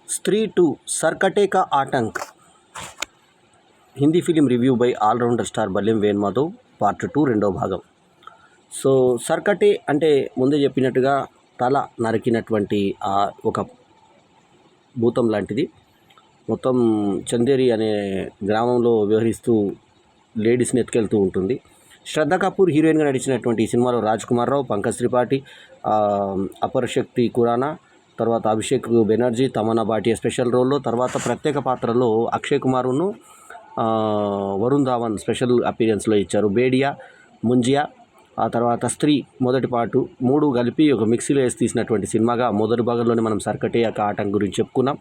स्त्री 2 Sarkate ka Aatank Hindi film review by allrounder star Ballem Venumadhav part 2 రెండవ భాగం. సో సర్కటే అంటే ముందే చెప్పినట్టుగా తల నరికినటువంటి ఒక భూతం లాంటిది. మొత్తం చందేరి అనే గ్రామంలో వ్యవహరిస్తూ లేడీస్ని ఎత్తుకెళ్తూ ఉంటుంది. శ్రద్ధ కపూర్ హీరోయిన్గా నడిచినటువంటి ఈ సినిమాలో రాజ్ కుమార్ రావు, పంకజ్ త్రిపాఠి, అపరశక్తి ఖురానా, తర్వాత అభిషేక్ బెనర్జీ, తమన్నా భాటియా స్పెషల్ రోల్లో, తర్వాత ప్రత్యేక పాత్రలో అక్షయ్ కుమార్ను వరుణ్ ధావన్ స్పెషల్ అపీరియన్స్లో ఇచ్చారు. బేడియా, ముంజియా, ఆ తర్వాత స్త్రీ మొదటి పాటు 3 కలిపి ఒక మిక్సీలో వేసి తీసినటువంటి సినిమాగా మొదటి భాగంలోనే మనం సర్కటే యొక్క ఆటం గురించి చెప్పుకున్నాం.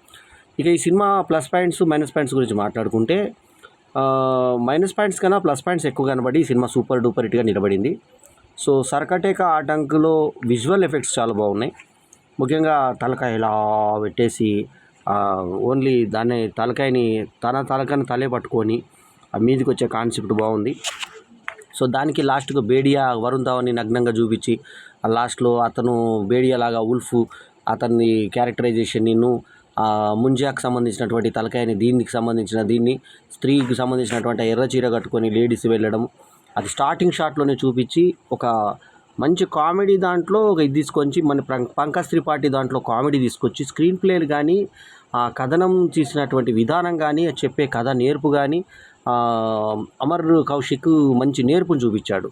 ఇక ఈ cinema plus points minus points గురించి మాట్లాడుకుంటే మైనస్ పాయింట్స్ కన్నా ప్లస్ పాయింట్స్ ఎక్కువ కనబడి ఈ సినిమా సూపర్ డూపర్ హిట్గా నిలబడింది. సో సర్కటే కా ఆటంక్లో విజువల్ ఎఫెక్ట్స్ చాలా బాగున్నాయి. ముఖ్యంగా తలకాయ ఇలా పెట్టేసి ఓన్లీ దాన్ని తలకాయని తలే పట్టుకొని ఆ మీదకి వచ్చే కాన్సెప్ట్ బాగుంది. సో దానికి లాస్ట్గా బేడియా వరుణ్ ధావన్ని నగ్నంగా చూపించి ఆ లాస్ట్లో అతను బేడియా లాగా ఉల్ఫ్ అతన్ని క్యారెక్టరైజేషన్ ముంజియాకు సంబంధించినటువంటి తలకాయని దీన్ని స్త్రీకి సంబంధించినటువంటి ఎర్ర చీర కట్టుకొని లేడీస్ వెళ్ళడం, అది స్టార్టింగ్ షాట్లోనే చూపించి ఒక మంచి కామెడీ దాంట్లో ఒక ఇది తీసుకొచ్చి మన పంకజ్ త్రిపాఠి దాంట్లో కామెడీ తీసుకొచ్చి స్క్రీన్ ప్లేలు కానీ ఆ కథనం చేసినటువంటి విధానం కానీ చెప్పే కథ నేర్పు కానీ అమర్ కౌశిక్ మంచి నేర్పును చూపించాడు.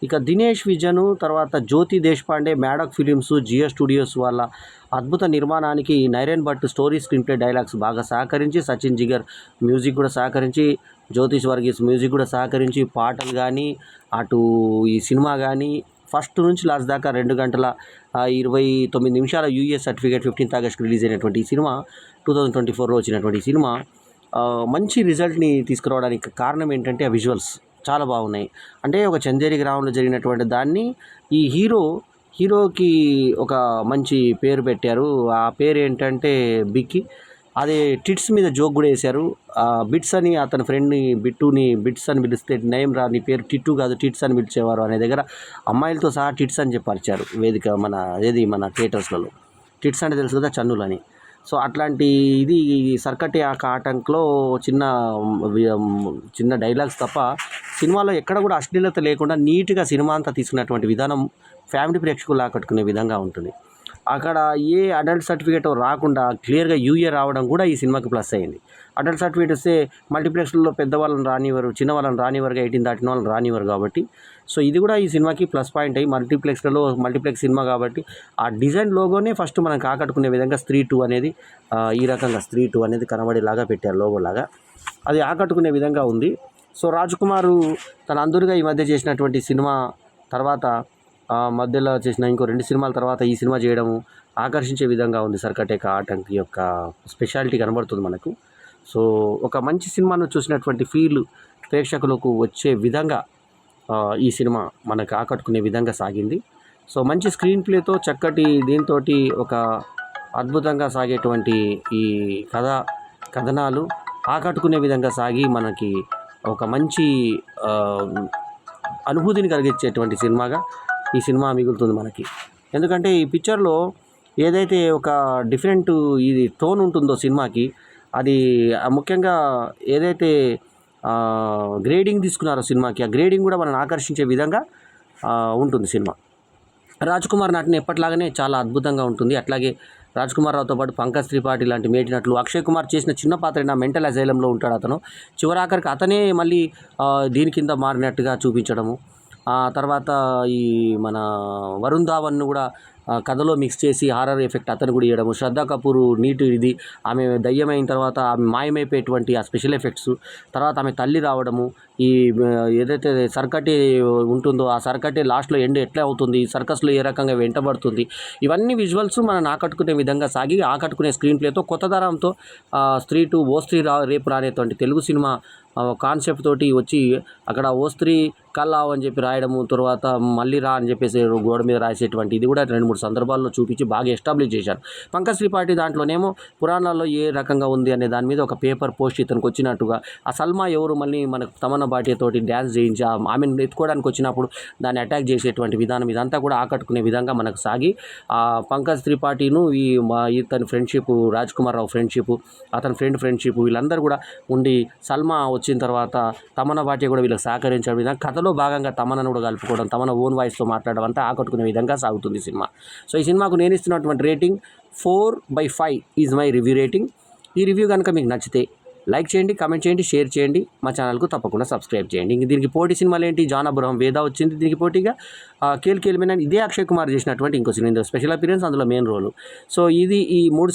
ఇక దినేష్ విజన్, తర్వాత Jyoti Deshpande, Maddock films, Jio studios వాళ్ళ అద్భుత నిర్మాణానికి Niren Bhatt story, screenplay, dialogues బాగా సహకరించి, సచిన్ జిగర్ మ్యూజిక్ కూడా సహకరించి, జ్యోతిష్ వర్గీస్ మ్యూజిక్ కూడా సహకరించి, పాటలు కానీ అటు ఈ సినిమా కానీ ఫస్ట్ నుంచి లాస్ట్ దాకా 2 గంటల 29 నిమిషాల US certificate 15th August release అయినటువంటి ఈ సినిమా 2024లో వచ్చినటువంటి ఈ సినిమా మంచి రిజల్ట్ని తీసుకురావడానికి కారణం ఏంటంటే ఆ విజువల్స్ చాలా బాగున్నాయి. అంటే ఒక చందేరి గ్రామంలో జరిగినటువంటి దాన్ని ఈ హీరోకి ఒక మంచి పేరు పెట్టారు. ఆ పేరు ఏంటంటే బిక్కి. అదే టిట్స్ మీద జోక్ కూడా వేశారు. బిట్స్ అని అతని ఫ్రెండ్ని బిట్స్ అని పిలిస్తే నేమ్ రా, నీ పేరు టిట్టు కాదు టిట్స్ అని పిలిచేవారు అనే దగ్గర అమ్మాయిలతో సహా టిట్స్ అని చెప్పారు వేదిక మన థియేటర్స్లలో. టిట్స్ అంటే తెలుసు కదా, చన్నులని. సో అట్లాంటి ఇది సర్కటే ఆటంక్లో చిన్న డైలాగ్స్ తప్ప సినిమాలో ఎక్కడ కూడా అశ్లీలత లేకుండా నీట్గా సినిమా అంతా తీసుకున్నటువంటి విధానం ఫ్యామిలీ ప్రేక్షకులు ఆకట్టుకునే విధంగా ఉంటుంది. అక్కడ ఏ అడల్ట్ సర్టిఫికేట్ రాకుండా క్లియర్గా యూఏ రావడం కూడా ఈ సినిమాకి ప్లస్ అయింది. అడల్ట్ సర్టిఫికేట్ వస్తే మల్టీప్లెక్స్లో పెద్దవాళ్ళని రానివ్వరు, చిన్నవాళ్ళని రానివ్వరుగా, 18 దాటిన వాళ్ళని రానివ్వరు కాబట్టి సో ఇది కూడా ఈ సినిమాకి ప్లస్ పాయింట్ అయ్యి మల్టీప్లెక్స్ సినిమా కాబట్టి ఆ డిజైన్ లోగోనే ఫస్ట్ మనకు ఆకట్టుకునే విధంగా స్త్రీ 2 అనేది ఈ రకంగా స్త్రీ 2 అనేది కనబడేలాగా పెట్టారు లోగోలాగా. అది ఆకట్టుకునే విధంగా ఉంది. సో రాజ్ కుమారు తన అందరుగా ఈ మధ్య చేసినటువంటి సినిమా తర్వాత మధ్యలో చేసిన ఇంకో 2 సినిమాల తర్వాత ఈ సినిమా చేయడము ఆకర్షించే విధంగా ఉంది. సర్కటే కా ఆటంక్ యొక్క స్పెషాలిటీ కనబడుతుంది మనకు. సో ఒక మంచి సినిమాను చూసినటువంటి ఫీల్ ప్రేక్షకులకు వచ్చే విధంగా ఈ సినిమా మనకు ఆకట్టుకునే విధంగా సాగింది. సో మంచి స్క్రీన్ ప్లేతో చక్కటి దీంతో ఒక అద్భుతంగా సాగేటువంటి ఈ కథనాలు ఆకట్టుకునే విధంగా సాగి మనకి ఒక మంచి అనుభూతిని కలిగించేటువంటి సినిమాగా ఈ సినిమా మిగులుతుంది మనకి. ఎందుకంటే ఈ పిక్చర్లో ఏదైతే ఒక డిఫరెంట్ ఇది టోన్ ఉంటుందో సినిమాకి, అది ముఖ్యంగా ఏదైతే గ్రేడింగ్ తీసుకున్నారో సినిమాకి, ఆ గ్రేడింగ్ కూడా మనల్ని ఆకర్షించే విధంగా ఉంటుంది సినిమా. రాజ్ కుమార్ నటన ఎప్పటిలాగానే చాలా అద్భుతంగా ఉంటుంది. అట్లాగే రాజ్ కుమార్ రావుతో పాటు పంకజ్ త్రిపాఠి లాంటి మేటినట్లు, అక్షయ్ కుమార్ చేసిన చిన్న పాత్ర మెంటల్ అజైలంలో ఉంటాడు అతను, చివరాఖరికి అతనే మళ్ళీ దీని కింద మారినట్టుగా చూపించడము. తర్వాత ఈ మన వరుణ్ ధావన్ను కూడా కథలో మిక్స్ చేసి హారర్ ఎఫెక్ట్ అతను కూడా ఇవ్వడము, శ్రద్ధ కపూర్ నీటు ఇది ఆమె దయ్యమైన తర్వాత ఆమె మాయమైపోయేటువంటి ఆ స్పెషల్ ఎఫెక్ట్స్, తర్వాత ఆమె తల్లి రావడము, ఈ ఏదైతే సర్కటే ఉంటుందో ఆ సర్కటే లాస్ట్లో ఎండ్ ఎట్లా అవుతుంది, సర్కస్లో ఏ రకంగా వెంటబడుతుంది, ఇవన్నీ విజువల్స్ మనం ఆకట్టుకునే విధంగా సాగి ఆకట్టుకునే స్క్రీన్ ప్లేతో కొత్త తరంతో స్త్రీ 2 ఓ స్త్రీ రేపు రానేటువంటి తెలుగు సినిమా కాన్సెప్ట్ తోటి వచ్చి అక్కడ ఓ స్త్రీ కల్లావు అని చెప్పి రాయడము, తర్వాత మళ్ళీ రా అని చెప్పేసి గోడ మీద రాసేటువంటి ఇది కూడా 2-3 2-3 సందర్భాల్లో చూపించి బాగా ఎస్టాబ్లిష్ చేశారు. పంకజ్ త్రిపాఠి దాంట్లోనేమో పురాణాల్లో ఏ రకంగా ఉంది అనే దాని మీద ఒక పేపర్ పోస్ట్ ఇతనికి వచ్చినట్టుగా, ఆ సల్మా ఎవరు మళ్ళీ మనకు తమన్నా భాటియాతోటి డ్యాన్స్ చేయించి ఆమెను ఎత్తుకోవడానికి వచ్చినప్పుడు దాన్ని అటాక్ చేసేటువంటి విధానం ఇదంతా కూడా ఆకట్టుకునే విధంగా మనకు సాగి, ఆ పంకజ్ త్రిపాఠిను ఇతని ఫ్రెండ్షిప్, రాజ్ కుమార్ రావు ఫ్రెండ్షిప్, అతని ఫ్రెండ్షిప్ వీళ్ళందరూ కూడా ఉండి సల్మా వచ్చిన తర్వాత తమన్నా భాటియా కూడా వీళ్ళకి సహకరించే విధంగా కథలో భాగంగా తమన్నాను కూడా కలుపుకోవడం, తమన్నా ఓన్ వాయిస్తో మాట్లాడడం అంతా ఆకట్టుకునే విధంగా సాగుతుంది సినిమా. సో ఈ సినిమాకు నేను ఇస్తున్నటువంటి rating 4/5 is my review rating. ఈ రివ్యూ కనుక మీకు నచ్చితే లైక్ చేయండి, కామెంట్ చేయండి, షేర్ చేయండి, మా ఛానల్కు తప్పకుండా సబ్స్క్రైబ్ చేయండి. ఇంక దీనికి పోటీ సినిమాలు ఏంటి, జాన్ అబ్రహం, వేద వచ్చింది దీనికి పోటీగా, కేల్ కేల్మెన్ ఇదే అక్షయ్ కుమార్ చేసినటువంటి ఇంకో సినిమా, స్పెషల్ అపీరెన్స్, అందులో మెయిన్ రోల్. సో ఇది ఈ 3